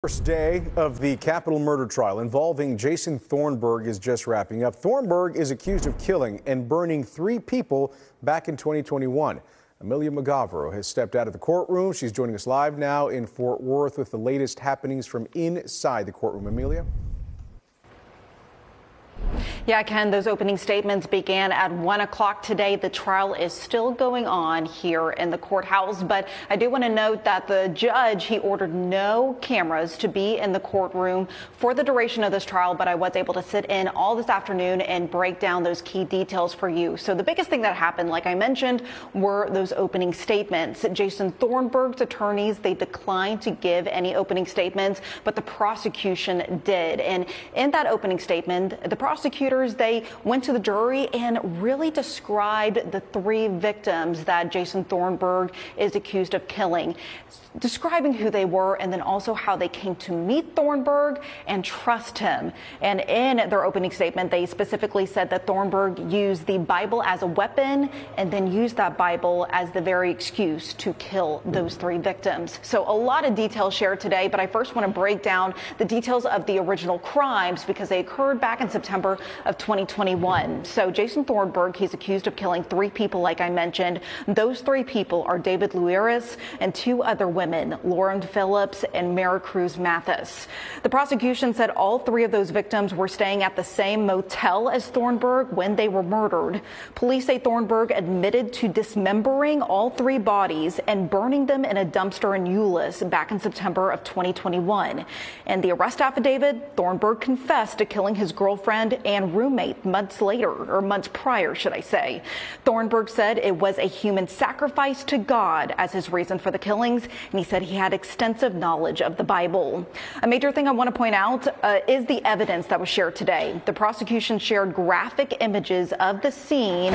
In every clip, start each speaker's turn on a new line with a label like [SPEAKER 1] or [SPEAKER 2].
[SPEAKER 1] First day of the capital murder trial involving Jason Thornburg is just wrapping up. Thornburg is accused of killing and burning 3 people back in 2021. Amelia McGavro has stepped out of the courtroom. She's joining us live now in Fort Worth with the latest happenings from inside the courtroom. Amelia?
[SPEAKER 2] Yeah, Ken, those opening statements began at 1 o'clock today. The trial is still going on here in the courthouse, but I do want to note that the judge, he ordered no cameras to be in the courtroom for the duration of this trial, but I was able to sit in all this afternoon and break down those key details for you. So the biggest thing that happened, like I mentioned, were those opening statements. Jason Thornburg's attorneys, they declined to give any opening statements, but the prosecution did. And in that opening statement, the prosecutors, they went to the jury and really described the 3 victims that Jason Thornburg is accused of killing, describing who they were and then also how they came to meet Thornburg and trust him. And in their opening statement, they specifically said that Thornburg used the Bible as a weapon and then used that Bible as the very excuse to kill those 3 victims. So a lot of details shared today, but I first want to break down the details of the original crimes because they occurred back in September of 2021. So Jason Thornburg, he's accused of killing 3 people, like I mentioned. Those 3 people are David Luiris and 2 other women, Lauren Phillips and Mary Cruz Mathis. The prosecution said all 3 of those victims were staying at the same motel as Thornburg when they were murdered. Police say Thornburg admitted to dismembering all 3 bodies and burning them in a dumpster in Euless back in September of 2021. In the arrest affidavit, Thornburg confessed to killing his girlfriend and roommate months later, or months prior, should I say. Thornburg said it was a human sacrifice to God as his reason for the killings, and he said he had extensive knowledge of the Bible. A major thing I want to point out is the evidence that was shared today. The prosecution shared graphic images of the scene,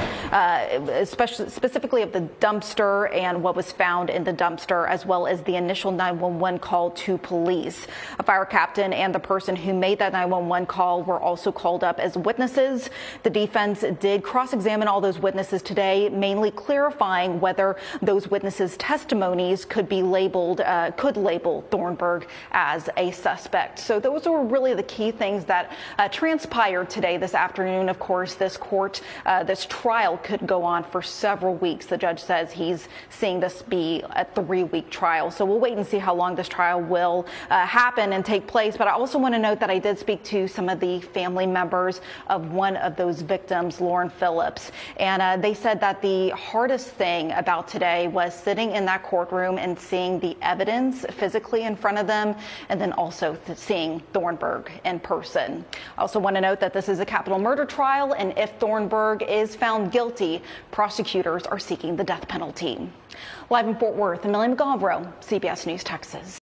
[SPEAKER 2] specifically of the dumpster and what was found in the dumpster, as well as the initial 911 call to police. A fire captain and the person who made that 911 call were also called up as witnesses. The defense did cross-examine all those witnesses today, mainly clarifying whether those witnesses' testimonies could label Thornburg as a suspect. So those were really the key things that transpired today, this afternoon. Of course, this trial could go on for several weeks. The judge says he's seeing this be a 3-week trial. So we'll wait and see how long this trial will happen and take place. But I also want to note that I did speak to some of the family members of one of those victims, Lauren Phillips. And they said that the hardest thing about today was sitting in that courtroom and seeing the evidence physically in front of them, and then also seeing Thornburg in person. I also want to note that this is a capital murder trial, and if Thornburg is found guilty, prosecutors are seeking the death penalty. Live in Fort Worth, Amelia McGavro, CBS News, Texas.